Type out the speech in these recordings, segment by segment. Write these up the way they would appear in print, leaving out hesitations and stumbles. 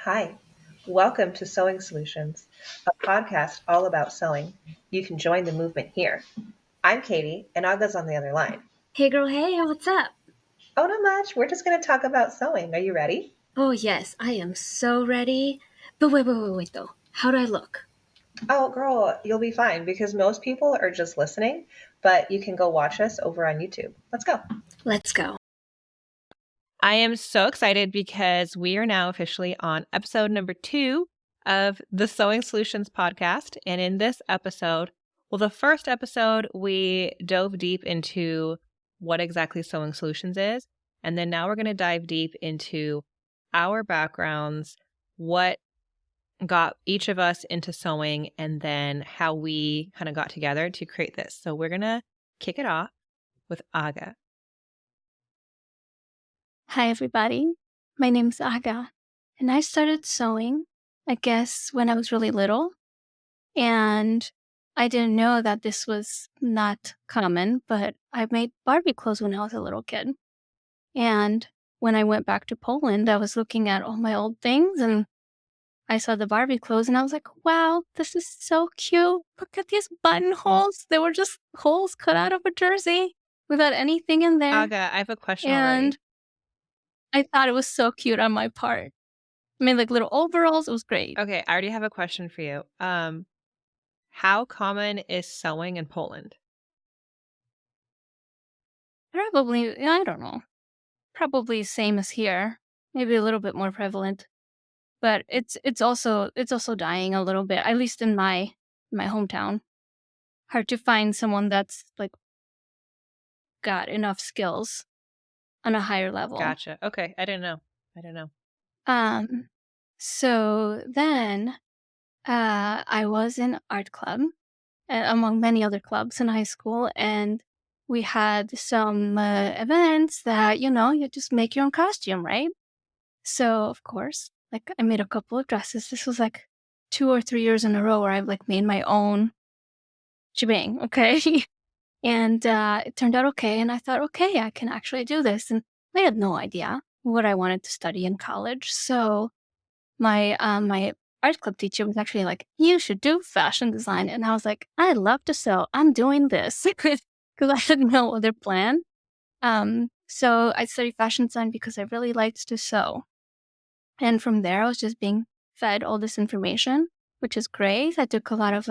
Hi, welcome to Sewing Solutions, a podcast all about sewing. You can join the movement here. I'm Katie, and Aga's on the other line. Hey girl, hey, what's up? Oh, not much. We're just going to talk about sewing. Are you ready? Oh, yes, I am so ready. But wait, though. How do I look? Oh, girl, you'll be fine because most people are just listening, but you can go watch us over on YouTube. Let's go. Let's go. I am so excited because we are now officially on episode number 2 of the Sewing Solutions podcast. And in this episode, the first episode, we dove deep into what exactly Sewing Solutions is. And then now we're going to dive deep into our backgrounds, what got each of us into sewing, and then how we kind of got together to create this. So we're going to kick it off with Aga. Hi, everybody. My name's Aga, and I started sewing, I guess, when I was really little. And I didn't know that this was not common, but I made Barbie clothes when I was a little kid. And when I went back to Poland, I was looking at all my old things and I saw the Barbie clothes and I was like, wow, this is so cute. Look at these buttonholes. They were just holes cut out of a jersey without anything in there. Aga, I have a question And already. I thought it was so cute on my part. I made like little overalls. It was great. Okay, I already have a question for you. How common is sewing in Poland? Probably, I don't know. Probably same as here. Maybe a little bit more prevalent. But it's also dying a little bit, at least in my hometown. Hard to find someone that's like got enough skills on a higher level. Gotcha. Okay, I didn't know. So then I was in art club among many other clubs in high school, and we had some events that, you just make your own costume, right? So, of course, like I made a couple of dresses. This was like 2 or 3 years in a row where I've like made my own shebang, okay? And it turned out okay, and I thought, okay, I can actually do this. And I had no idea what I wanted to study in college. So my art club teacher was actually like, you should do fashion design. And I was like, I love to sew. I'm doing this because I had no other plan. So I studied fashion design because I really liked to sew. And from there, I was just being fed all this information, which is great. I took a lot of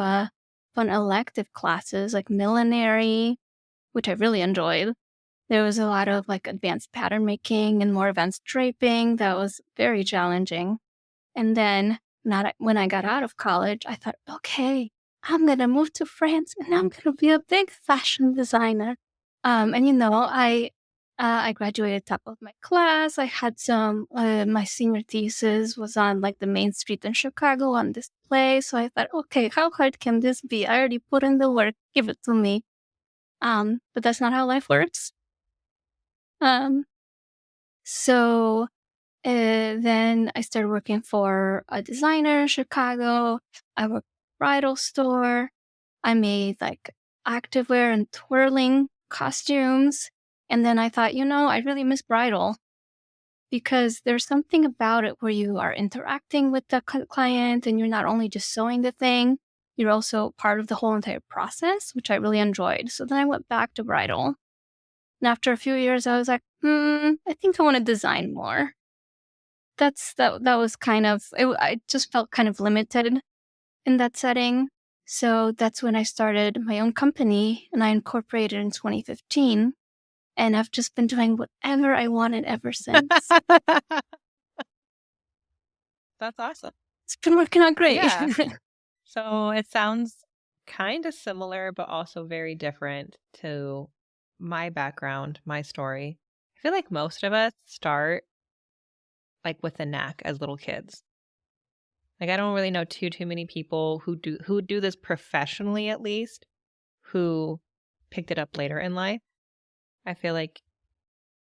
fun elective classes like millinery, which I really enjoyed. There was a lot of like advanced pattern making and more advanced draping that was very challenging. And then when I got out of college, I thought, okay, I'm going to move to France and I'm going to be a big fashion designer. I graduated top of my class. I had my senior thesis was on like the main street in Chicago on display. So I thought, okay, how hard can this be? I already put in the work. Give it to me. But that's not how life works. So then I started working for a designer in Chicago. I worked at a bridal store. I made like activewear and twirling costumes. And then I thought, I really miss bridal because there's something about it where you are interacting with the client and you're not only just sewing the thing, you're also part of the whole entire process, which I really enjoyed. So then I went back to bridal. And after a few years, I was like, I think I want to design more. That was kind of, I just felt kind of limited in that setting. So that's when I started my own company and I incorporated in 2015. And I've just been doing whatever I wanted ever since. That's awesome. It's been working out great. Yeah. So it sounds kind of similar, but also very different to my background, my story. I feel like most of us start like with a knack as little kids. Like I don't really know too many people who do this professionally, at least, who picked it up later in life. I feel like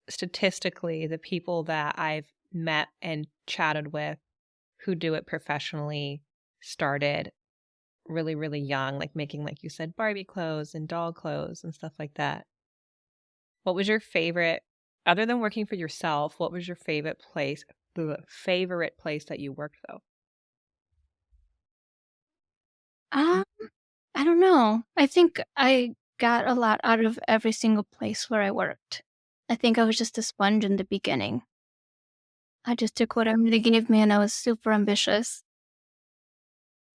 statistically, the people that I've met and chatted with who do it professionally started really, really young, like making, like you said, Barbie clothes and doll clothes and stuff like that. What was your favorite, other than working for yourself, what was your favorite place the favorite place that you worked, though? I don't know. I think I got a lot out of every single place where I worked. I think I was just a sponge in the beginning. I just took whatever they gave me and I was super ambitious.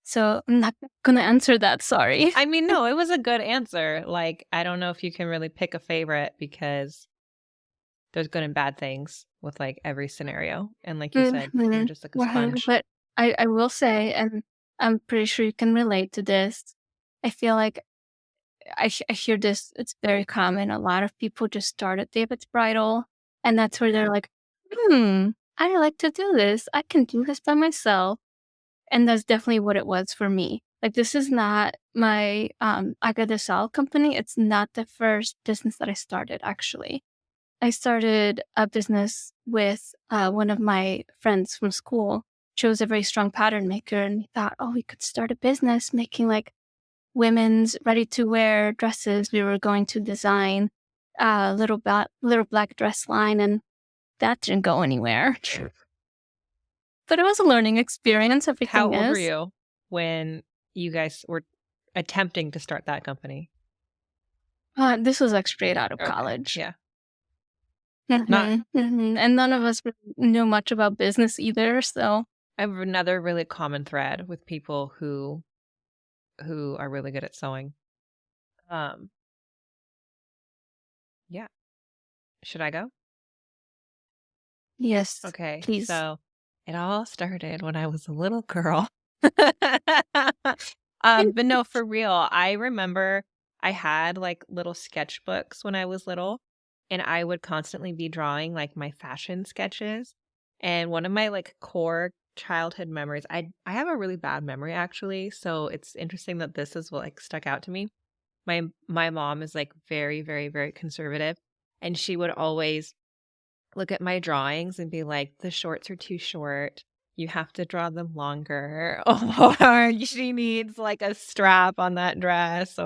So I'm not gonna answer that, sorry. I mean, no, it was a good answer. Like, I don't know if you can really pick a favorite because there's good and bad things with like every scenario. And like you said, you're just like a sponge. But I will say, and I'm pretty sure you can relate to this, I feel like I hear this, it's very common. A lot of people just start at David's Bridal, and that's where they're like, I like to do this. I can do this by myself. And that's definitely what it was for me. Like, this is not my Aga de Sal company. It's not the first business that I started, actually. I started a business with one of my friends from school. She was a very strong pattern maker, and we thought, oh, we could start a business making like women's ready-to-wear dresses. We were going to design a little black dress line, and that didn't go anywhere. But it was a learning experience. Everything How old were is. you when you guys were attempting to start that company? This was like straight out of Okay, college. yeah. And none of us really knew much about business either. So I have another really common thread with people who are really good at sewing. Yeah. Should I go? yes, Okay. please. So it all started when I was a little girl. But no, for real, I remember I had like little sketchbooks when I was little, and I would constantly be drawing like my fashion sketches. And one of my like core childhood memories, I have a really bad memory actually, so it's interesting that this is what like stuck out to me. My mom is like very, very, very conservative, and she would always look at my drawings and be like, the shorts are too short. You have to draw them longer. Or she needs like a strap on that dress.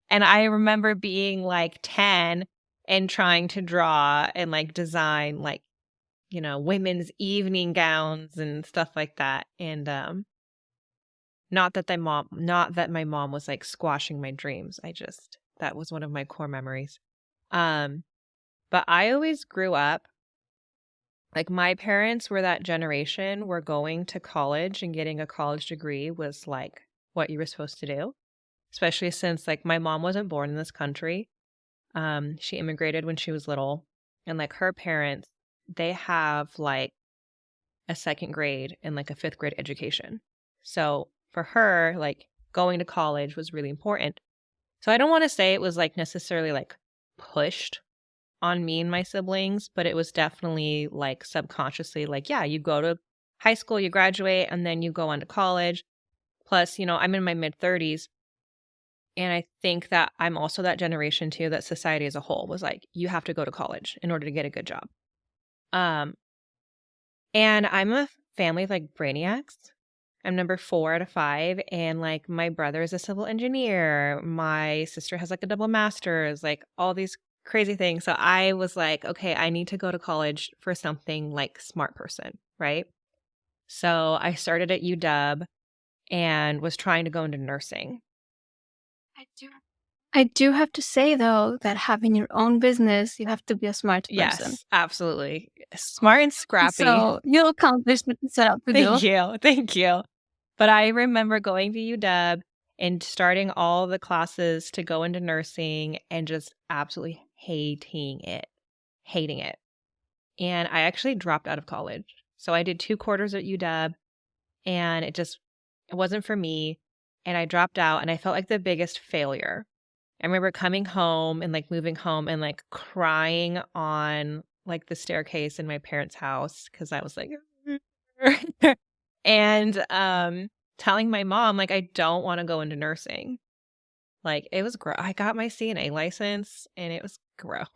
And I remember being like 10 and trying to draw and like design like, women's evening gowns and stuff like that. And not that my mom was like squashing my dreams. That was one of my core memories. But I always grew up like my parents were that generation where going to college and getting a college degree was like what you were supposed to do, especially since like my mom wasn't born in this country. She immigrated when she was little, and like her parents, they have like a second grade and like a fifth grade education. So for her, like going to college was really important. So I don't want to say it was like necessarily like pushed on me and my siblings, but it was definitely like subconsciously like, yeah, you go to high school, you graduate, and then you go on to college. Plus, I'm in my mid 30s. And I think that I'm also that generation too, that society as a whole was like, you have to go to college in order to get a good job. And I'm a family of like brainiacs. I'm number 4 out of 5. And like my brother is a civil engineer. My sister has like a double master's, like all these crazy things. So I was like, okay, I need to go to college for something like smart person, right? So I started at UW and was trying to go into nursing. I do have to say though that having your own business, you have to be a smart person. Yes, absolutely. Smart and scrappy. So you'll accomplish what you set out to do. Thank you. But I remember going to UW and starting all the classes to go into nursing and just absolutely hating it. And I actually dropped out of college. So I did 2 quarters at UW and it wasn't for me. And I dropped out and I felt like the biggest failure. I remember coming home and like moving home and like crying on like the staircase in my parents' house because I was like, and telling my mom like I don't want to go into nursing. Like it was gross. I got my CNA license and it was gross.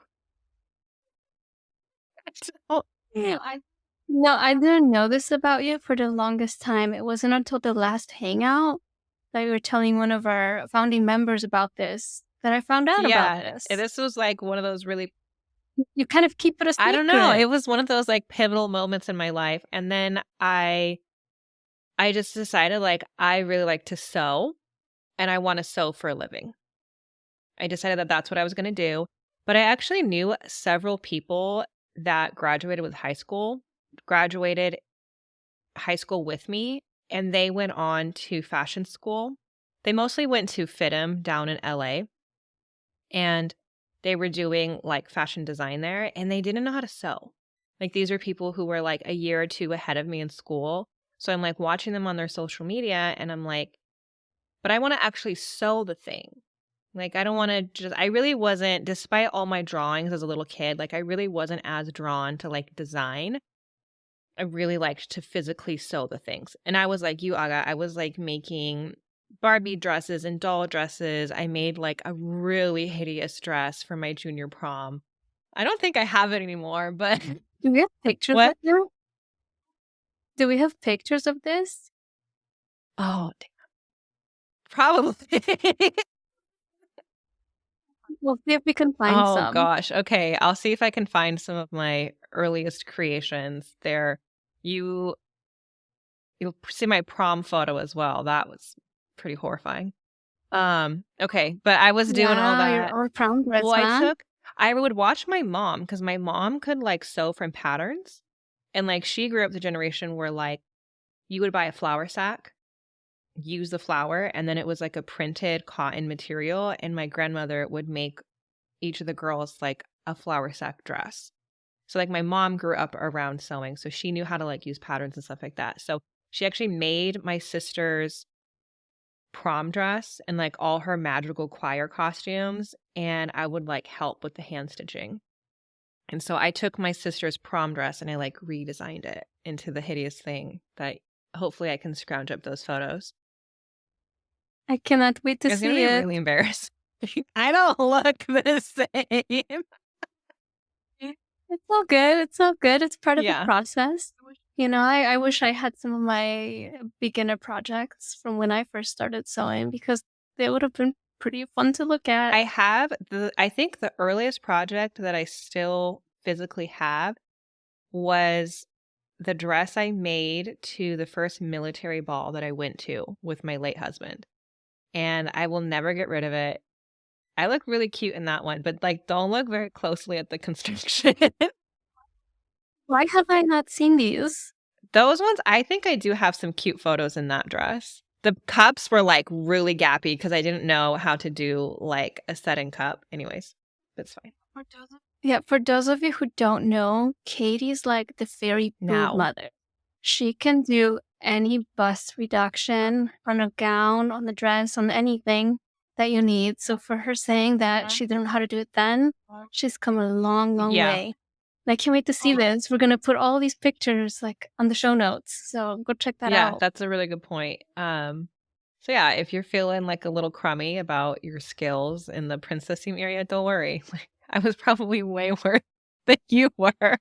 I didn't know this about you for the longest time. It wasn't until the last hangout that you were telling one of our founding members about this that I found out about this. This was like one of those really You kind of keep it a secret. I don't know. It was one of those like pivotal moments in my life. And then I just decided like I really like to sew and I want to sew for a living. I decided that that's what I was going to do. But I actually knew several people that graduated high school with me, and they went on to fashion school. They mostly went to FITM down in LA, and they were doing like fashion design there, and they didn't know how to sew. Like these were people who were like a year or two ahead of me in school. So I'm like watching them on their social media, and I'm like, but I want to actually sew the thing. Like, I don't want to I really wasn't, despite all my drawings as a little kid, like, I really wasn't as drawn to like design. I really liked to physically sew the things. And I was like you, Aga, I was like making Barbie dresses and doll dresses. I made like a really hideous dress for my junior prom. I don't think I have it anymore, but Do we have pictures what? of you? Do we have pictures of this? Oh, damn. Probably. We'll see if we can find Oh some. gosh. Okay, I'll see if I can find some of my earliest creations. You'll see my prom photo as well. That was pretty horrifying. Okay, but I was doing all Wow, you're that. all prom dress, Well, huh? I would watch my mom because my mom could like sew from patterns. And like she grew up the generation where like you would buy a flour sack, use the flour, and then it was like a printed cotton material. And my grandmother would make each of the girls like a flour sack dress. So like my mom grew up around sewing, so she knew how to like use patterns and stuff like that. So she actually made my sister's prom dress and like all her magical choir costumes, and I would like help with the hand stitching. And so I took my sister's prom dress and I like redesigned it into the hideous thing that hopefully I can scrounge up those photos. I cannot wait to It's gonna see be it. really embarrassing. I don't look the same. It's all good. It's all good. It's part of the Yeah. process. You know, I wish I had some of my beginner projects from when I first started sewing because they would have been pretty fun to look at. I think the earliest project that I still physically have was the dress I made to the first military ball that I went to with my late husband. And I will never get rid of it. I look really cute in that one, but like don't look very closely at the construction. Why have I not seen these? Those ones, I think I do have some cute photos in that dress. The cups were like really gappy because I didn't know how to do like a setting cup. Anyways, it's fine. Yeah, for those of you who don't know, Katie's like the fairy boob Now. mother. She can do any bust reduction on a gown, on the dress, on anything that you need. So for her saying that she didn't know how to do it then, she's come a long, long Yeah. way. And I can't wait to see this. We're gonna put all these pictures like on the show notes. So go check that Yeah, out. that's a really good point. So yeah, if you're feeling like a little crummy about your skills in the princess theme area, don't worry. I was probably way worse than you were.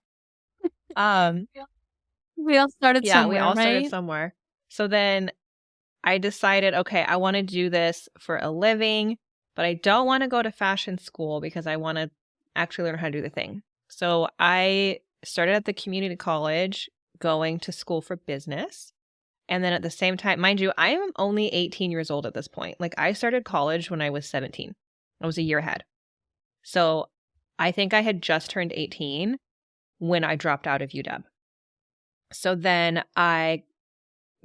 We all started Yeah, somewhere, we all started right? somewhere. So then I decided, okay, I want to do this for a living, but I don't want to go to fashion school because I want to actually learn how to do the thing. So I started at the community college going to school for business. And then at the same time, mind you, I am only 18 years old at this point. Like I started college when I was 17. I was a year ahead. So I think I had just turned 18 when I dropped out of UW. So then I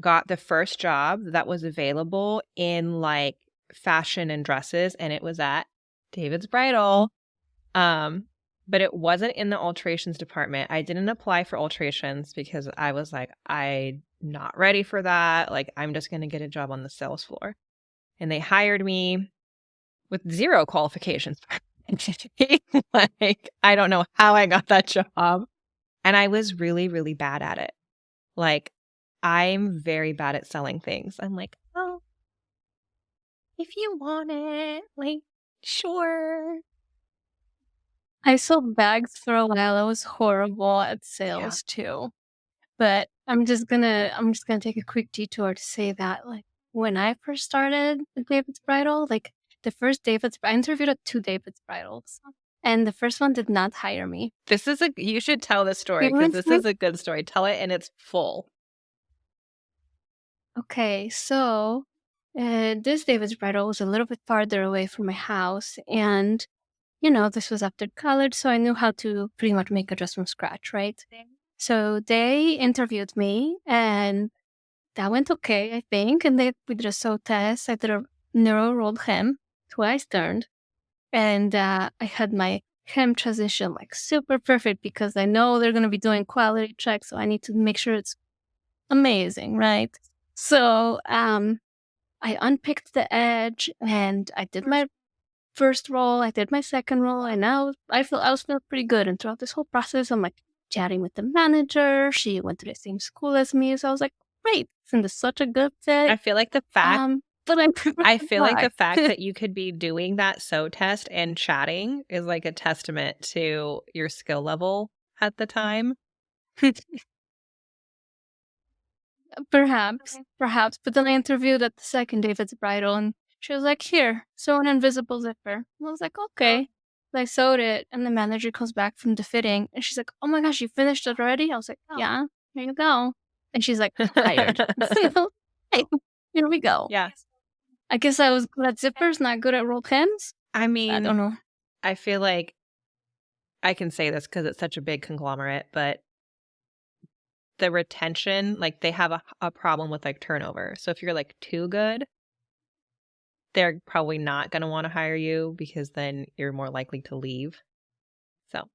got the first job that was available in like fashion and dresses, and it was at David's Bridal. But it wasn't in the alterations department. I didn't apply for alterations because I was like, I'm not ready for that. Like, I'm just going to get a job on the sales floor. And they hired me with zero qualifications. Like, I don't know how I got that job. And I was really, really bad at it. Like, I'm very bad at selling things. I'm like, oh, if you want it, like, sure. I sold bags for a while. I was horrible at sales too. But I'm just gonna take a quick detour to say that like when I first started with David's Bridal, like the first I interviewed at 2 David's Bridals. and the first one did not hire me. You should tell the story We because went this through- is a good story. Tell it and it's full. Okay, so this David's Bridal was a little bit farther away from my house, and this was after college, so I knew how to pretty much make a dress from scratch, right? So they interviewed me, and that went okay, I think. And we did a sew test. I did a narrow rolled hem, twice turned, and I had my hem transition like super perfect because I know they're gonna be doing quality checks, so I need to make sure it's amazing, right? So I unpicked the edge, and I did my first roll, I did my second roll, and now I was feeling pretty good. And throughout this whole process, I'm like chatting with the manager. She went to the same school as me, so I was like, great, isn't this such a good fit? I feel like the fact But I feel like the fact that you could be doing that sew test and chatting is like a testament to your skill level at the time. perhaps. But then I interviewed at the second David's Bridal, and she was like, here, sew an invisible zipper. And I was like, okay. I sewed it, and the manager comes back from the fitting, and she's like, oh my gosh, you finished it already? I was like, yeah, here you go. And she's like, hired. Hey, here we go. Yeah. I guess I was good at zippers, not good at rolled hems. I mean, I don't know. I feel like I can say this because it's such a big conglomerate, but the retention, like they have a problem with like turnover. So if you're like too good, they're probably not going to want to hire you because then you're more likely to leave. So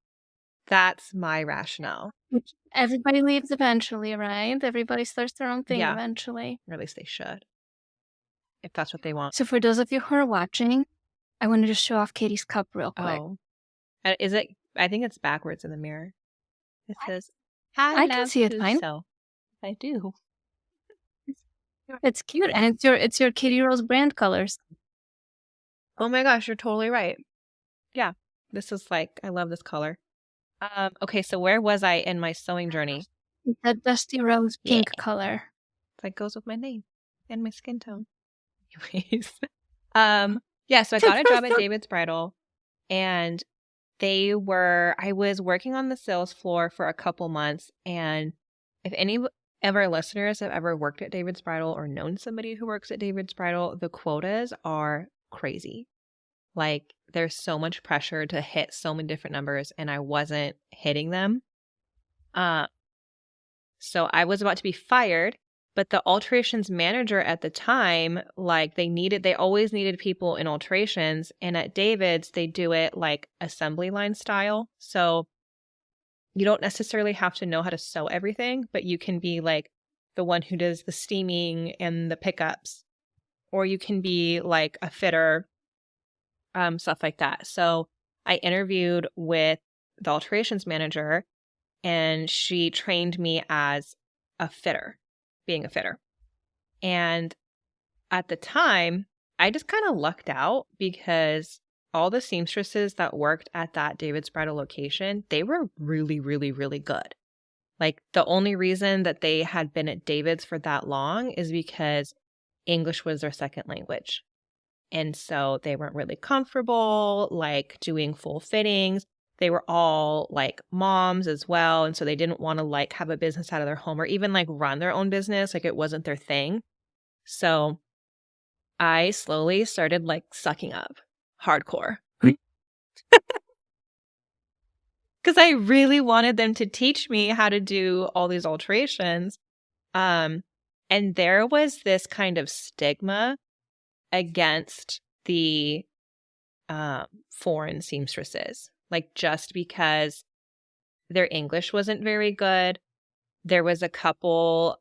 that's my rationale. Everybody leaves eventually, right? Everybody starts their own thing eventually. Or at least they should. If that's what they want. So for those of you who are watching, I wanted to show off Katie's cup real quick. Oh. Is it? I think it's backwards in the mirror. It says, I can see it fine. So I do. It's cute, and it's your Katie Rose brand colors. Oh my gosh, you're totally right. Yeah, this is like, I love this color. Okay, so where was I in my sewing journey? That dusty rose pink color. That goes with my name and my skin tone. Anyways, yeah, so I got a job at David's Bridal, and I was working on the sales floor for a couple months, and if any of our listeners have ever worked at David's Bridal or known somebody who works at David's Bridal, the quotas are crazy. Like, there's so much pressure to hit so many different numbers, and I wasn't hitting them. So I was about to be fired, but the alterations manager at the time, like they always needed people in alterations, and at David's, they do it like assembly line style. So you don't necessarily have to know how to sew everything, but you can be like the one who does the steaming and the pickups, or you can be like a fitter, stuff like that. So I interviewed with the alterations manager, and she trained me as a fitter, being a fitter. And at the time, I just kind of lucked out because all the seamstresses that worked at that David's Bridal location, they were really, really, really good. Like, the only reason that they had been at David's for that long is because English was their second language. And so they weren't really comfortable, like, doing full fittings. They were all, like, moms as well. And so they didn't want to, like, have a business out of their home or even, like, run their own business. Like, it wasn't their thing. So I slowly started, like, sucking up hardcore. Because I really wanted them to teach me how to do all these alterations. And there was this kind of stigma against the foreign seamstresses. Like, just because their English wasn't very good. There was a couple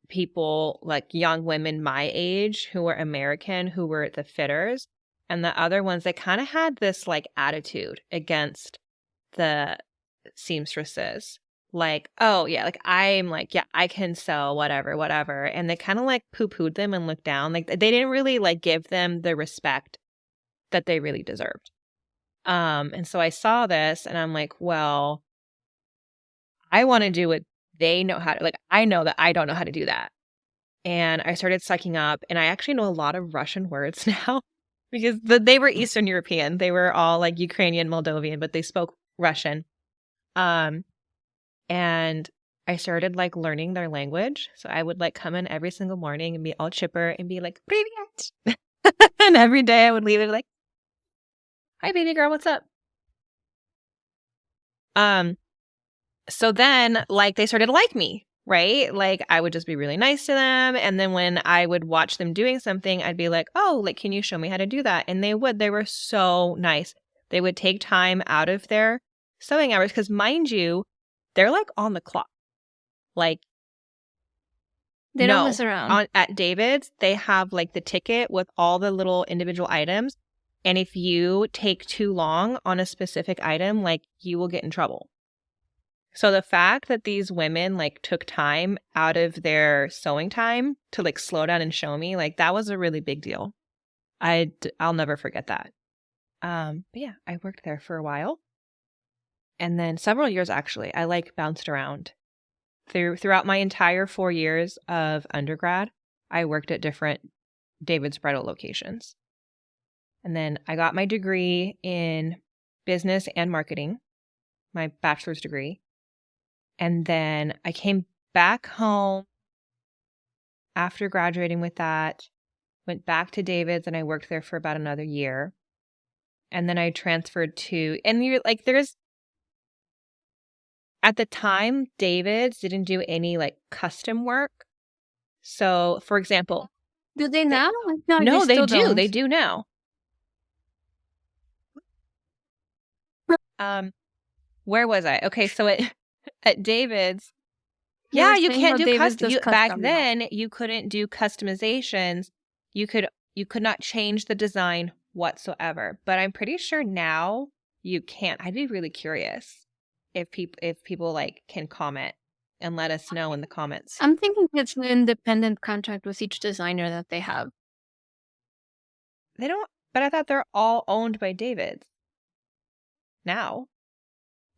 people, like young women my age, who were American, who were the fitters. And the other ones, they kind of had this like attitude against the seamstresses. Like, oh yeah, like I'm like, yeah, I can sew, whatever. And they kind of like poo-pooed them and looked down. Like, they didn't really like give them the respect that they really deserved. And so I saw this and I'm like, well, I want to do what they know how to, like, I know that I don't know how to do that. And I started sucking up, and I actually know a lot of Russian words now because they were Eastern European. They were all like Ukrainian, Moldovan, but they spoke Russian. And I started like learning their language. So I would like come in every single morning and be all chipper and be like, "Привет." And every day I would leave and be like, "Hi, baby girl, what's up?" So then like they started to like me, right? Like I would just be really nice to them. And then when I would watch them doing something, I'd be like, "Oh, like, can you show me how to do that?" And they would. They were so nice. They would take time out of their sewing hours because, mind you, they're like on the clock. Like, They don't mess around. At David's, they have like the ticket with all the little individual items. And if you take too long on a specific item, like you will get in trouble. So the fact that these women like took time out of their sewing time to like slow down and show me, like that was a really big deal. I'll never forget that. But yeah, I worked there for a while. And then several years actually, I like bounced around. Throughout my entire 4 years of undergrad, I worked at different David's Bridal locations. And then I got my degree in business and marketing, my bachelor's degree. And then I came back home after graduating with that, went back to David's, and I worked there for about another year. And then I transferred to, and you're like, at the time, David's didn't do any like custom work. So, for example, Do they now? No, no, they still do. don't. They do now. Where was I? Okay, so at David's, You were yeah, you saying can't how do David's custom. does Back custom now. then, you couldn't do customizations. You could not change the design whatsoever. But I'm pretty sure now you can't. I'd be really curious if people like can comment and let us know in the comments. I'm thinking it's an independent contract with each designer that they have. They don't, but I thought they're all owned by David's now.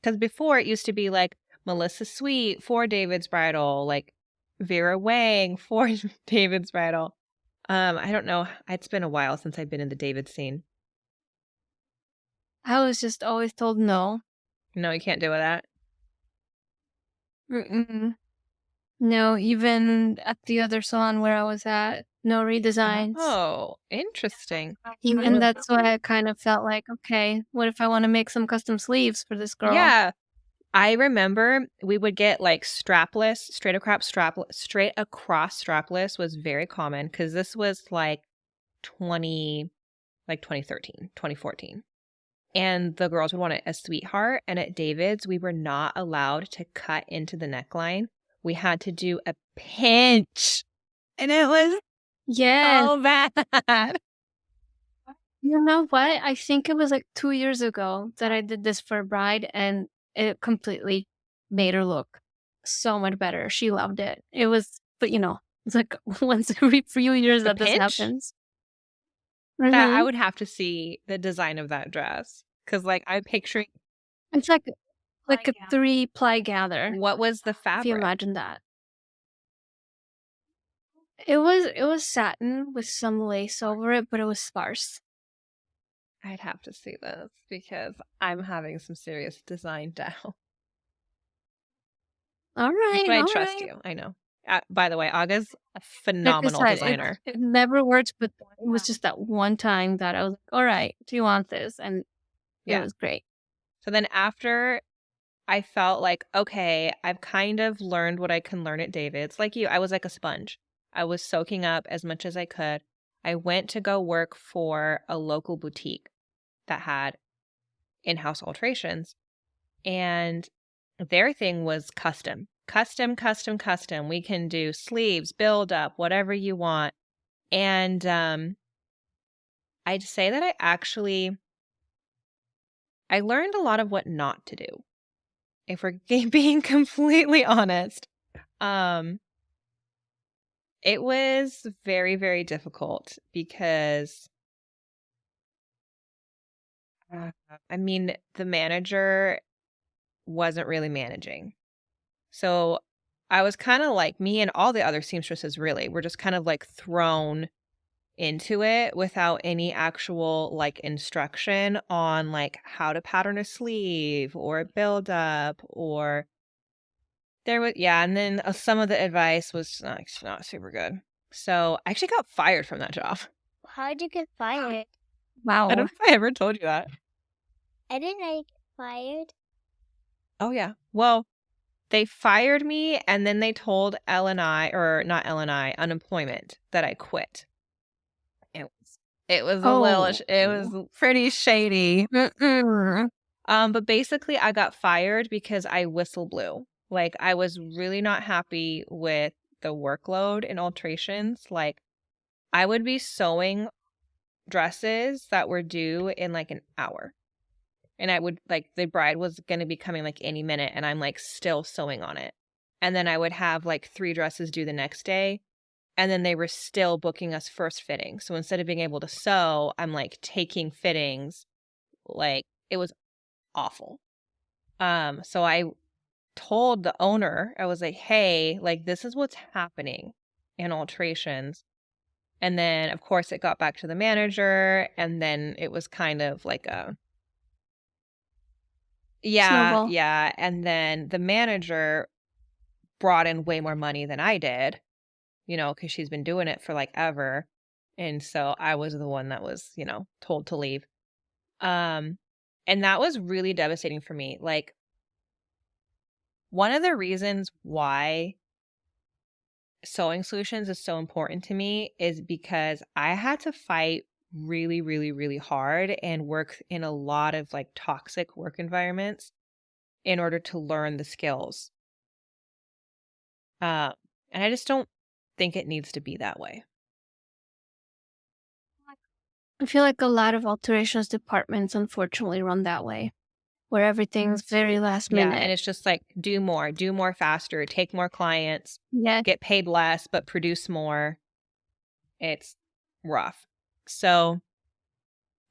Because before it used to be like Melissa Sweet for David's Bridal, like Vera Wang for David's Bridal. I don't know. It's been a while since I've been in the David scene. I was just always told no. No, you can't do that. Mm-mm. No, even at the other salon where I was at, no redesigns. Oh, interesting. And that's why I kind of felt like, okay, what if I want to make some custom sleeves for this girl? Yeah. I remember we would get like strapless, straight across strapless was very common because this was like 2013, 2014. And the girls would want it a sweetheart. And at David's, we were not allowed to cut into the neckline. We had to do a pinch. And it was so bad. You know what? I think it was like 2 years ago that I did this for a bride, and it completely made her look so much better. She loved it. It was, but it's like once every few years that this pinch? happens. That I Mhm. would have to see the design of that dress. Because like I'm picturing, It's like a 3-ply gather. what was the If you fabric? imagine that. It was satin with some lace over it, but it was sparse. I'd have to see this because I'm having some serious design doubt. All right, But I all trust right. you. I know. By the way, Aga's a Like I phenomenal said, designer. it never worked, but it was just that one time that I was like, all right, do you want this? And it was great. So then after I felt like, okay, I've kind of learned what I can learn at David's. Like you, I was like a sponge. I was soaking up as much as I could. I went to go work for a local boutique that had in-house alterations. And their thing was custom. We can do sleeves, build up, whatever you want. And I'd say that I learned a lot of what not to do. If we're being completely honest. It was very, very difficult because the manager wasn't really managing. So I was kind of like, me and all the other seamstresses really were just kind of like thrown into it without any actual like instruction on like how to pattern a sleeve or build up or there was and then some of the advice was not super good. So I actually got fired from that job. How'd you get fired? Wow. I don't know if I ever told you that. I didn't know you get fired. Oh yeah. Well, they fired me and then they told L&I, or not L&I, unemployment, that I quit. It was a little, it was pretty shady. But basically I got fired because I whistle blew. Like I was really not happy with the workload in alterations. Like I would be sewing dresses that were due in like an hour. And I would like the bride was going to be coming like any minute and I'm like still sewing on it. And then I would have like 3 dresses due the next day. And then they were still booking us first fitting. So instead of being able to sew, I'm like taking fittings. Like it was awful. So I told the owner, I was like, hey, like this is what's happening in alterations. And then of course it got back to the manager and then it was kind of like a Snowball. yeah. And then the manager brought in way more money than I did, because she's been doing it for like ever. And so I was the one that was, told to leave. And that was really devastating for me. Like one of the reasons why Sewing Solutions is so important to me is because I had to fight really, really, really hard and work in a lot of like toxic work environments in order to learn the skills. And I just don't think it needs to be that way. I feel like a lot of alterations departments unfortunately run that way, where everything's very last minute. Yeah, and it's just like do more faster, take more clients, Yeah. get paid less, but produce more. It's rough. So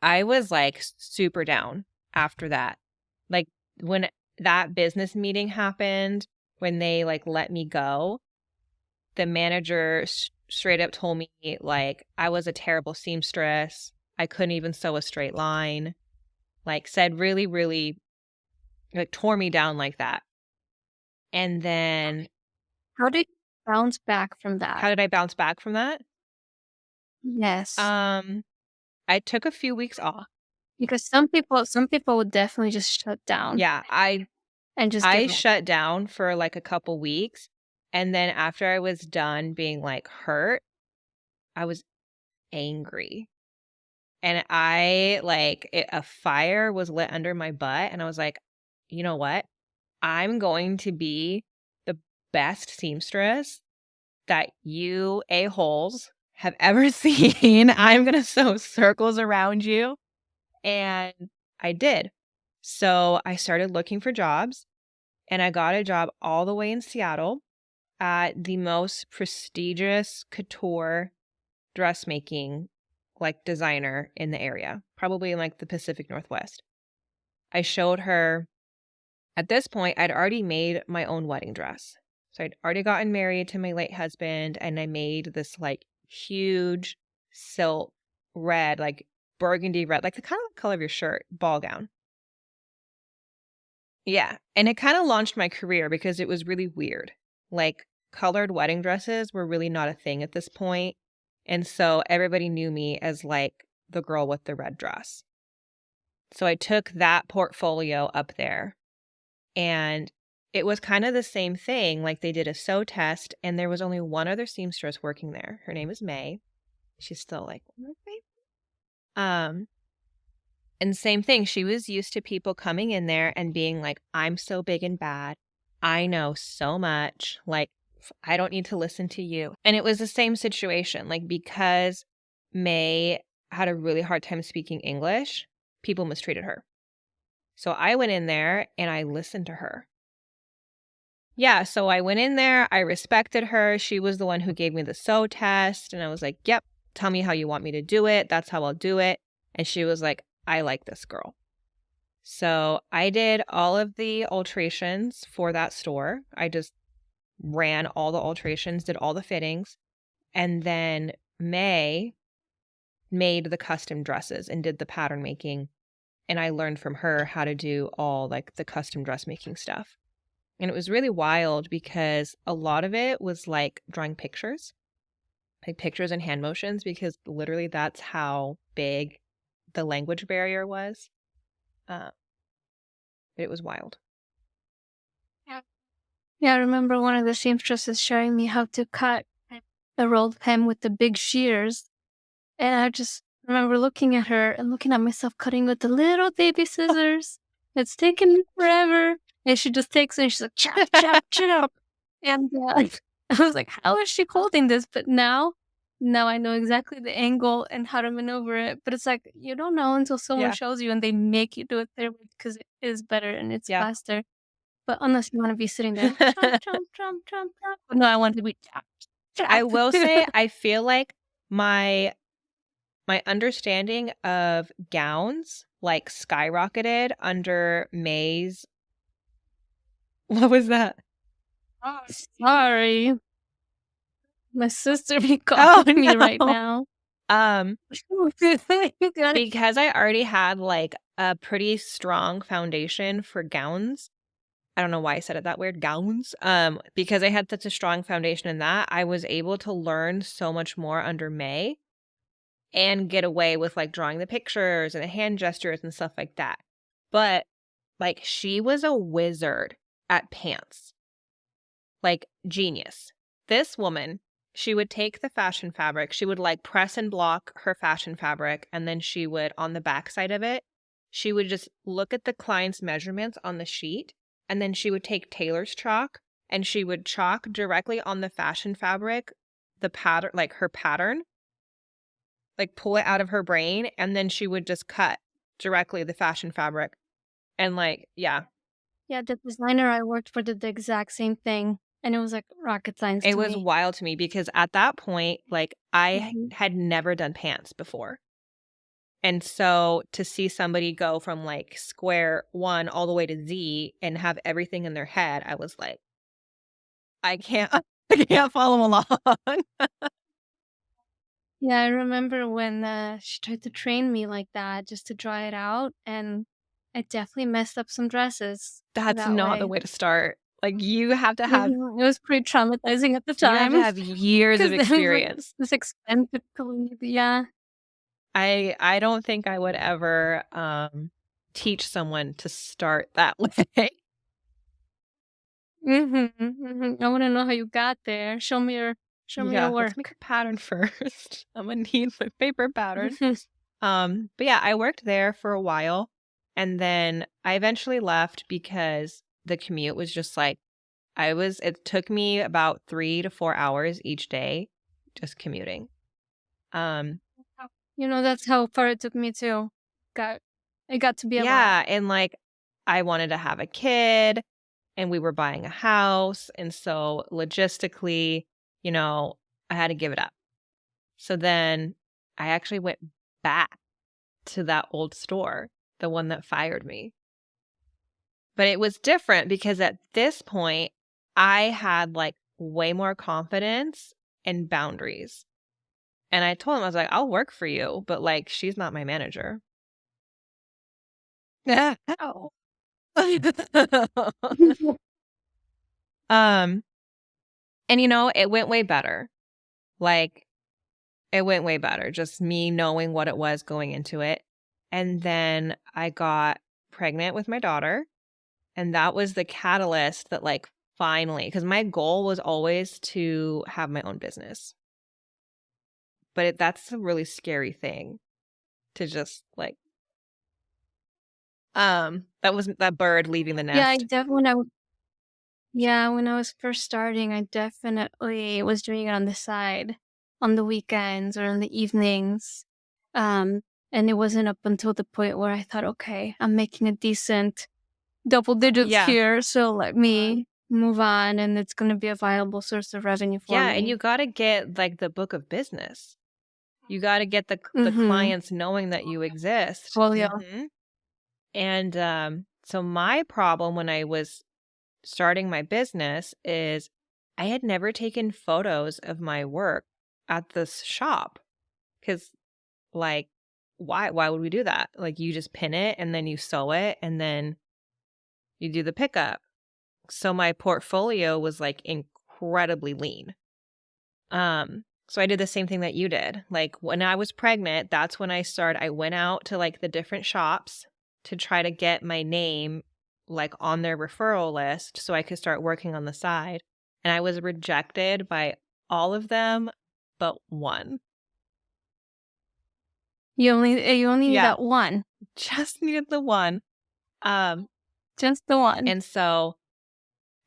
I was like super down after that. Like when that business meeting happened, when they like let me go, the manager straight up told me like I was a terrible seamstress. I couldn't even sew a straight line. Like said really, really like tore me down like that. And then How did you bounce back from that? how did I bounce back from that? Yes. I took a few weeks off. Because some people would definitely just shut down. Yeah, I shut down for like a couple weeks. And then after I was done being like hurt, I was angry. And a fire was lit under my butt. And I was like, you know what? I'm going to be the best seamstress that you a-holes have ever seen. I'm going to sew circles around you. And I did. So I started looking for jobs and I got a job all the way in Seattle at the most prestigious couture dressmaking like designer in the area, probably in like the Pacific Northwest. I showed her, at this point, I'd already made my own wedding dress. So I'd already gotten married to my late husband and I made this like huge silk red, like burgundy red, like the kind of color of your shirt, ball gown. Yeah. And it kind of launched my career because it was really weird. Like colored wedding dresses were really not a thing at this point. And so everybody knew me as like the girl with the red dress. So I took that portfolio up there and it was kind of the same thing. Like they did a sew test and there was only one other seamstress working there. Her name is May. She's still like, and same thing. She was used to people coming in there and being like, I'm so big and bad. I know so much. Like, I don't need to listen to you. And it was the same situation. Like, because May had a really hard time speaking English, people mistreated her. So I went in there and I listened to her. Yeah, so I went in there. I respected her. She was the one who gave me the sew test. And I was like, yep, tell me how you want me to do it. That's how I'll do it. And she was like, I like this girl. So I did all of the alterations for that store. I just ran all the alterations, did all the fittings. And then May made the custom dresses and did the pattern making. And I learned from her how to do all like the custom dressmaking stuff. And it was really wild because a lot of it was like drawing pictures, like pictures and hand motions, because literally that's how big the language barrier was. It was wild. Yeah, I remember one of the seamstresses showing me how to cut the rolled hem with the big shears. And I just remember looking at her and looking at myself cutting with the little baby scissors. It's taking me forever. And she just takes it and she's like, chop, chop, chop. And I was like, how is she holding this? But now I know exactly the angle and how to maneuver it. But it's like, you don't know until someone Yeah. shows you and they make you do it their way because it is better and it's Yeah. faster. But unless you want to be sitting there, chomp, chomp, chomp, chomp, chomp. But no, I want to be chop, chop. I will say, I feel like my understanding of gowns like skyrocketed under May's. What was that? Oh, sorry. My sister be calling me right no. now. Because I already had like a pretty strong foundation for gowns. I don't know why I said it that weird, gowns. Because I had such a strong foundation in that, I was able to learn so much more under May and get away with like drawing the pictures and the hand gestures and stuff like that. But like she was a wizard at pants. Like genius. This woman, she would take the fashion fabric, she would like press and block her fashion fabric, and then she would, on the back side of it, she would just look at the client's measurements on the sheet, and then she would take tailor's chalk and she would chalk directly on the fashion fabric, the pattern, like her pattern, like pull it out of her brain, and then she would just cut directly the fashion fabric. And like, yeah. Yeah, the designer I worked for did the exact same thing. And it was like rocket science to It was me. wild to me because at that point, like I had never done pants before. And so to see somebody go from like square one all the way to Z and have everything in their head, I was like, I can't follow along. Yeah, I remember when she tried to train me like that just to try it out. And I definitely messed up some dresses. That's that not the way to start. Like you have to have, It was pretty traumatizing at the you have time. to have years of 'cause it was, like, experience. this expensive clean. Yeah. I don't think I would ever teach someone to start that way. I want to know how you got there. Show me your work. Let's make a pattern first. I'm gonna need my paper pattern. But yeah, I worked there for a while, and then I eventually left because the commute was just like it took me about 3 to 4 hours each day just commuting. That's how far it took me too. It got to be a lot. Yeah, and like I wanted to have a kid and we were buying a house, and so logistically, I had to give it up. So then I actually went back to that old store, the one that fired me. But it was different because at this point, I had like way more confidence and boundaries. And I told him, I was like, I'll work for you, but like, she's not my manager. Yeah. Oh. And it went way better. Like, it went way better. Just me knowing what it was going into it. And then I got pregnant with my daughter. And that was the catalyst that like finally, because my goal was always to have my own business. But that's a really scary thing to just like, that was that bird leaving the nest. When I was first starting, I definitely was doing it on the side, on the weekends or in the evenings. And it wasn't up until the point where I thought, okay, I'm making a decent double digits here, so let me move on, and it's going to be a viable source of revenue for me. Yeah, and you got to get like the book of business. You got to get the clients knowing that you exist. Well, yeah. And so my problem when I was starting my business is I had never taken photos of my work at this shop because like, why would we do that? Like, you just pin it and then you sew it and then you do the pickup. So my portfolio was like incredibly lean. So I did the same thing that you did. Like, when I was pregnant, that's when I went out to like the different shops to try to get my name like on their referral list so I could start working on the side. And I was rejected by all of them but one. You only need Yeah. that one. Just needed the one. Just the one. And so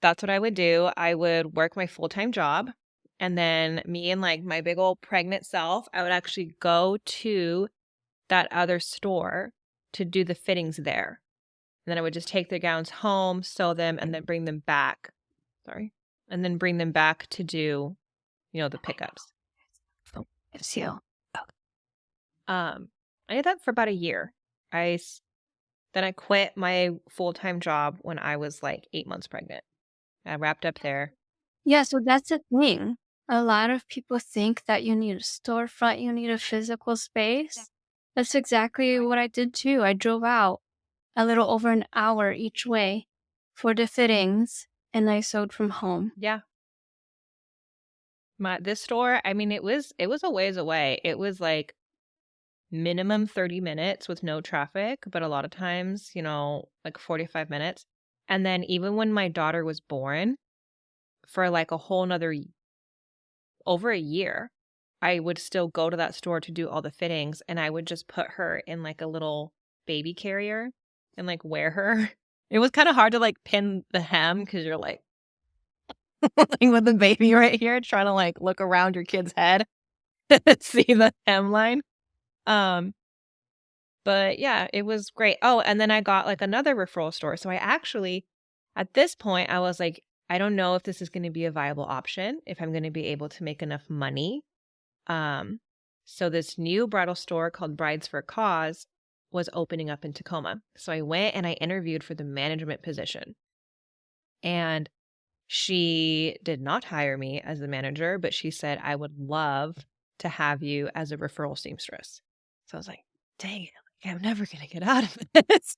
that's what I would do. I would work my full-time job. And then me and like my big old pregnant self, I would actually go to that other store to do the fittings there. And then I would just take the gowns home, sew them, and then bring them back. And then bring them back to do, the pickups. It's you. I did that for about a year. Then I quit my full-time job when I was like 8 months pregnant. I wrapped up there. Yeah, so that's the thing. A lot of people think that you need a storefront, you need a physical space. That's exactly what I did too. I drove out a little over an hour each way for the fittings, and I sewed from home. Yeah. This store, I mean, it was a ways away. It was like minimum 30 minutes with no traffic, but a lot of times, like 45 minutes. And then even when my daughter was born, for like a whole nother over a year, I would still go to that store to do all the fittings, and I would just put her in like a little baby carrier and like wear her. It was kind of hard to like pin the hem because you're like with the baby right here, trying to like look around your kid's head see the hemline. But yeah, it was great. Oh, and then I got like another referral store. So I actually, at this point, I was like, I don't know if this is going to be a viable option, if I'm going to be able to make enough money. So this new bridal store called Brides for a Cause was opening up in Tacoma. So I went and I interviewed for the management position. And she did not hire me as the manager, but she said, I would love to have you as a referral seamstress. So I was like, dang it, like, I'm never going to get out of this.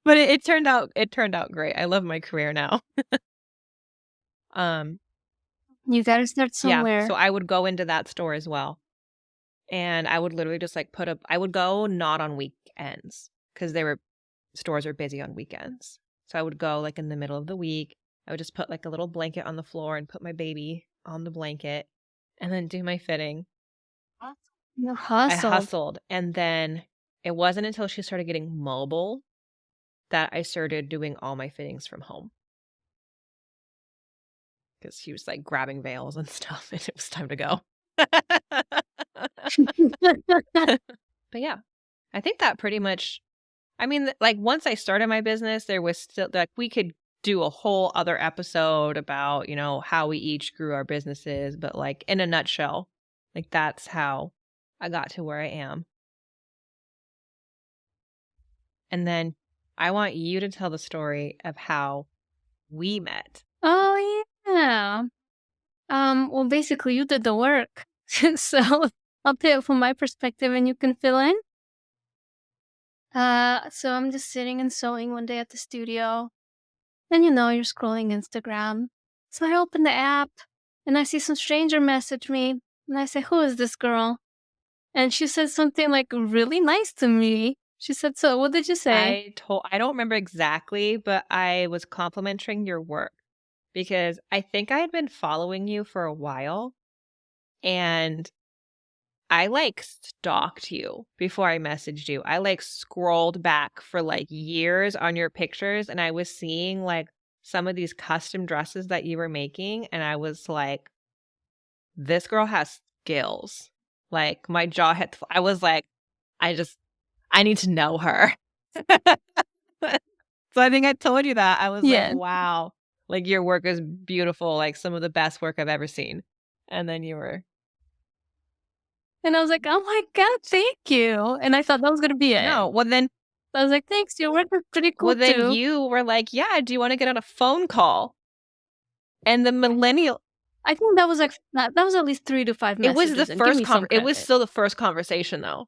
But it turned out great. I love my career now. You gotta start somewhere. Yeah, so I would go into that store as well. And I would literally just like I would go not on weekends because stores are busy on weekends. So I would go like in the middle of the week. I would just put like a little blanket on the floor and put my baby on the blanket and then do my fitting. You hustled. I hustled. And then it wasn't until she started getting mobile that I started doing all my fittings from home. Because she was like grabbing veils and stuff and it was time to go. But yeah, I think that pretty much, I mean, like once I started my business, there was still like we could do a whole other episode about, how we each grew our businesses. But like in a nutshell, like that's how I got to where I am. And then I want you to tell the story of how we met. Oh, yeah. Well, basically, you did the work. So I'll tell it from my perspective and you can fill in. So I'm just sitting and sewing one day at the studio. And you're scrolling Instagram. So I open the app and I see some stranger message me. And I say, who is this girl? And she said something like really nice to me. She said, so what did you say? I don't remember exactly, but I was complimenting your work because I think I had been following you for a while and I like stalked you before I messaged you. I like scrolled back for like years on your pictures and I was seeing like some of these custom dresses that you were making and I was like, this girl has skills. Like my jaw hit, I was like, I need to know her. So I think I told you that. I was like, wow, like your work is beautiful, like some of the best work I've ever seen. And then you were. And I was like, oh my God, thank you. And I thought that was going to be it. No, well then. I was like, thanks, your work is pretty cool too. Well then you were like, yeah, do you want to get on a phone call? And the millennial. I think that was like that was at least 3 to 5 It was messages. the and give first me some it was credit. still the first conversation though.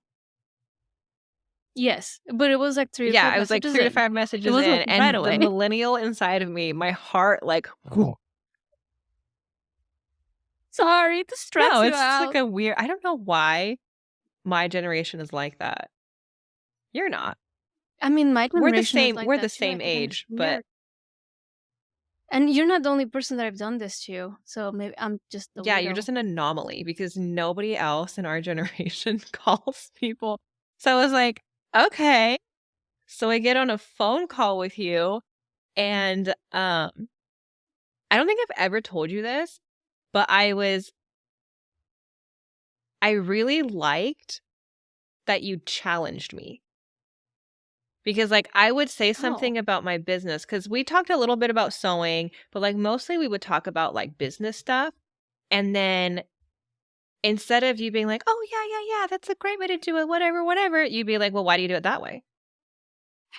Yes, but it was like 3 to Yeah, 5 I was like messages 3 to in. 5 It messages in, wasn't right and the away. millennial inside of me, my heart like Sorry to stress no, you it's just like out. a weird. I don't know why my generation is like that. You're not. I mean, my We're the generation is same. like We're that the too. I same can age, understand. but And you're not the only person that I've done this to, so maybe I'm just the yeah, you're weirdo. just an anomaly because nobody else in our generation calls people. So I was like, okay. So I get on a phone call with you, and I don't think I've ever told you this, but I really liked that you challenged me. Because like I would say something about my business, because we talked a little bit about sewing, but like mostly we would talk about like business stuff. And then instead of you being like, oh yeah, that's a great way to do it, whatever, you'd be like, well, why do you do it that way?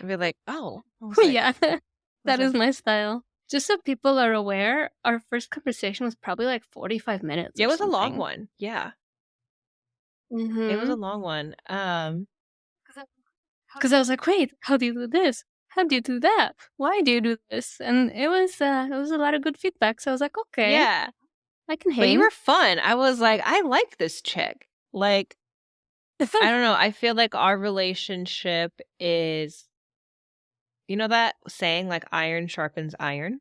I'd be like, oh. I was like, Yeah, I was that is like, my style. Just so people are aware, our first conversation was probably like 45 minutes yeah, or it was a long something. one. Yeah, it was Mm-hmm. a long one. Because I was like, wait, how do you do this? How do you do that? Why do you do this? And it was a lot of good feedback. So I was like, okay, Yeah, I can but you hang. were fun. I was like, I like this chick. Like, I don't know. I feel like our relationship is, you know, that saying like iron sharpens iron.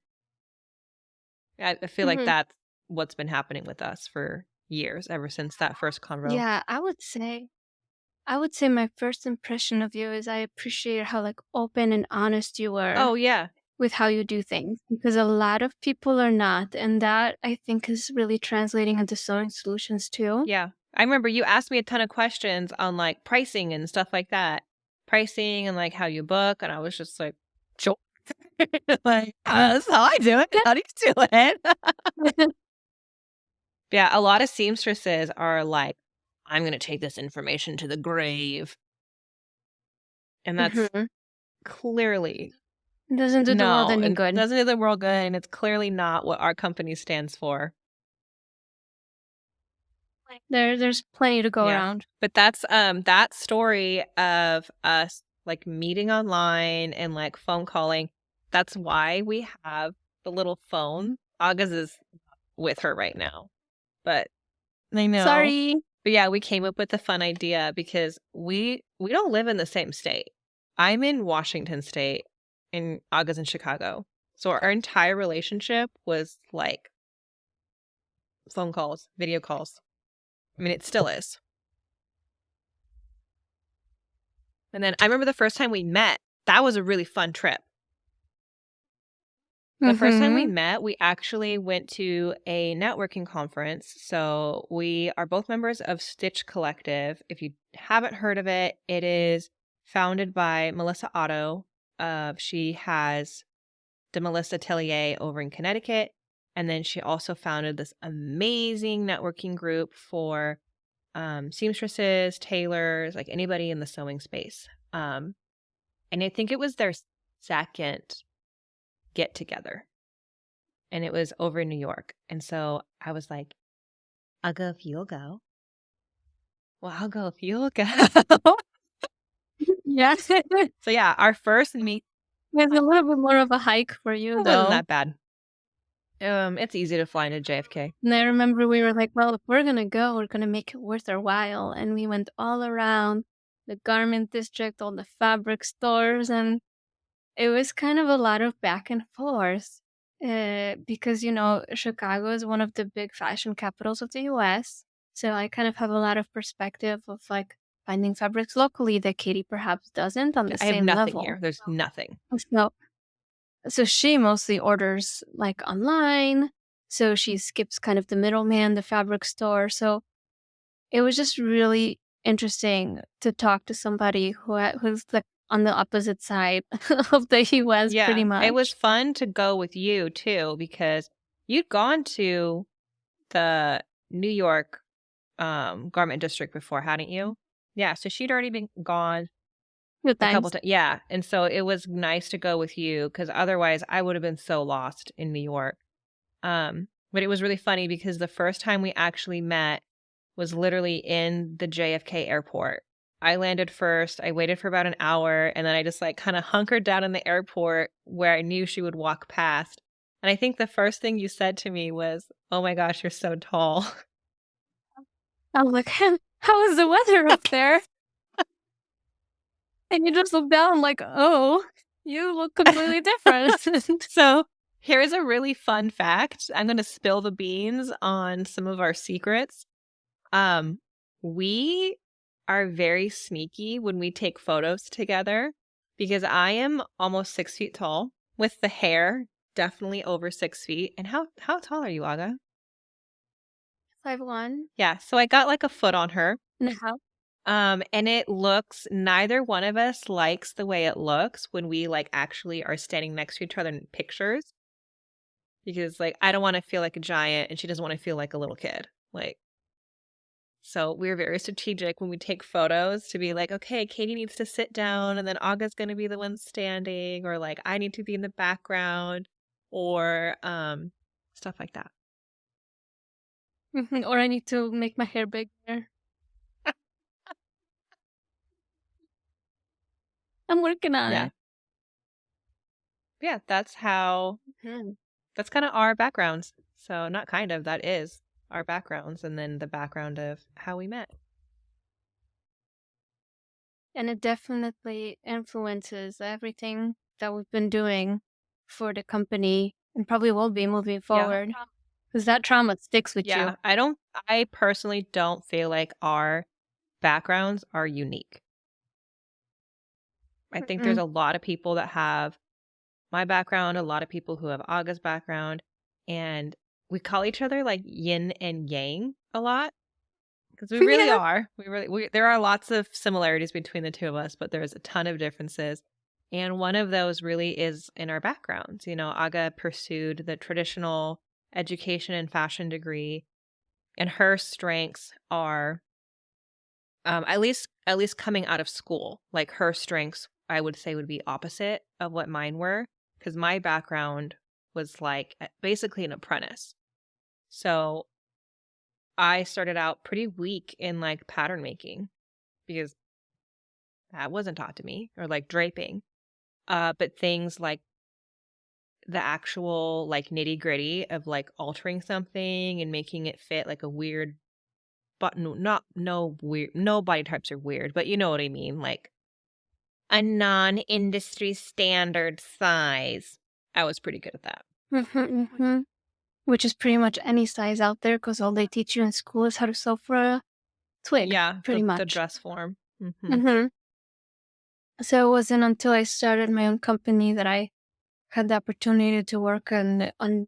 I feel like Mhm. that's what's been happening with us for years, ever since that first convo. Yeah, I would say my first impression of you is I appreciate how like open and honest you were Oh yeah, with how you do things, because a lot of people are not, and that I think is really translating into sewing solutions too. yeah. I remember you asked me a ton of questions on like pricing and stuff like that, pricing and like how you book, and I was just like, sure, like that's how I do it. How do you do it? Yeah, a lot of seamstresses are like, I'm going to take this information to the grave. And that's Mhm. clearly It doesn't do the world no, any it good. doesn't do the world good. And it's clearly not what our company stands for. There's plenty to go Yeah. around. But that's that story of us like meeting online and like phone calling. That's why we have the little phone. August is with her right now. But I know. Sorry. But yeah, we came up with a fun idea because we don't live in the same state. I'm in Washington State and Aga's in Chicago. So our entire relationship was like phone calls, video calls. I mean, it still is. And then I remember the first time we met, that was a really fun trip. The first time we Mhm. met, we actually went to a networking conference. So we are both members of Stitch Collective. If you haven't heard of it, it is founded by Melissa Otto. She has the Melissa Atelier over in Connecticut. And then she also founded this amazing networking group for seamstresses, tailors, like anybody in the sewing space. And I think it was their second get together. And it was over in New York. And so I was like, I'll go if you'll go. Well, I'll go if you'll go. Yeah. So yeah, our first meet It's a little bit more of a hike for you, wasn't though. that bad. It's easy to fly into JFK. And I remember we were like, well, if we're gonna go, we're gonna make it worth our while. And we went all around the garment district, all the fabric stores, and it was kind of a lot of back and forth. Because, Chicago is one of the big fashion capitals of the US. So I kind of have a lot of perspective of like finding fabrics locally that Katie perhaps doesn't on the I have same nothing level. here. There's nothing. So so she mostly orders like online. So she skips kind of the middleman, the fabric store. So it was just really interesting to talk to somebody who's like on the opposite side of the US pretty Yeah, much. it was fun to go with you too because you'd gone to the New York garment district before, hadn't you? Yeah, so she'd already been gone Few a couple times. times. Yeah, and so it was nice to go with you because otherwise I would have been so lost in New York. But it was really funny because the first time we actually met was literally in the JFK airport. I landed first. I waited for about an hour, and then I just like kind of hunkered down in the airport where I knew she would walk past. And I think the first thing you said to me was, "Oh my gosh, you're so tall." I was like, how is the weather up there? And you just look down like, oh, you look completely different. So here's a really fun fact. I'm going to spill the beans on some of our secrets. We are very sneaky when we take photos together because I am almost 6 feet tall with the hair definitely over 6 feet. And how tall are you, Aga? 5'1" Yeah, so I got like a foot on her. and a half. And it looks, neither one of us likes the way it looks when we like actually are standing next to each other in pictures. Because like I don't want to feel like a giant and she doesn't want to feel like a little kid. Like, so we're very strategic when we take photos to be like, okay, Katie needs to sit down and then Aga's going to be the one standing, or like I need to be in the background, or stuff like that. Or I need to make my hair bigger. I'm working on Yeah. it. Yeah, that's how, Mhm. that's kind of our backgrounds. So not kind of, that is our backgrounds, and then the background of how we met. And it definitely influences everything that we've been doing for the company and probably will be moving forward. Because that trauma sticks with you. Yeah, I personally don't feel like our backgrounds are unique. I think there's a lot of people that have my background, a lot of people who have Aga's background, and we call each other like yin and yang a lot because we really Yeah. are. There are lots of similarities between the two of us, but there's a ton of differences. And one of those really is in our backgrounds. You know, Aga pursued the traditional education and fashion degree, and her strengths are at least coming out of school, like her strengths I would say would be opposite of what mine were, because my background was like basically an apprentice. So I started out pretty weak in like pattern making because that wasn't taught to me, or like draping. But things like the actual like nitty gritty of like altering something and making it fit like a weird, but no body types are weird, but you know what I mean, like a non-industry standard size. I was pretty good at that. Which is pretty much any size out there because all they teach you in school is how to sew for a twig. Yeah, pretty the much. dress form. So it wasn't until I started my own company that I had the opportunity to work on a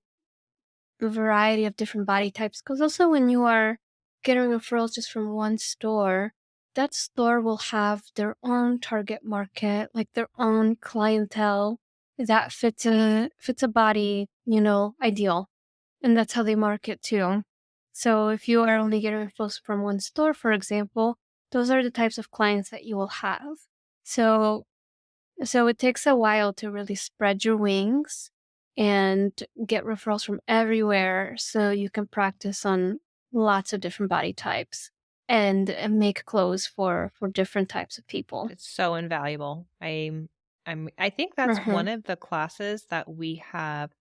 variety of different body types. Because also when you are getting referrals just from one store, that store will have their own target market, like their own clientele that fits a body, ideal. And that's how they market too. So if you are only getting referrals from one store, for example, those are the types of clients that you will have. So it takes a while to really spread your wings and get referrals from everywhere so you can practice on lots of different body types and make clothes for different types of people. It's so invaluable. I think that's one of the classes that we have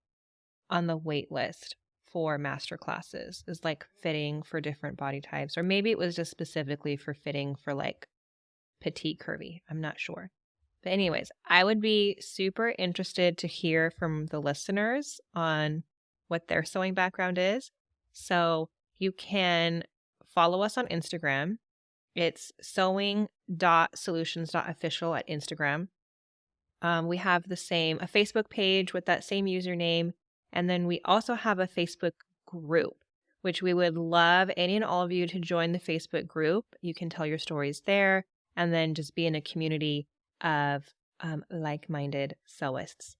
on the wait list for master classes, is like fitting for different body types, or maybe it was just specifically for fitting for like petite curvy. I'm not sure. But anyways, I would be super interested to hear from the listeners on what their sewing background is. So you can follow us on Instagram. It's sewing.solutions.official at Instagram. We have a Facebook page with that same username. And then we also have a Facebook group, which we would love any and all of you to join the Facebook group. You can tell your stories there and then just be in a community of like-minded sewists.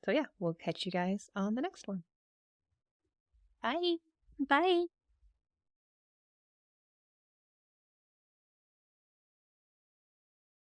So yeah, we'll catch you guys on the next one. Bye. Bye.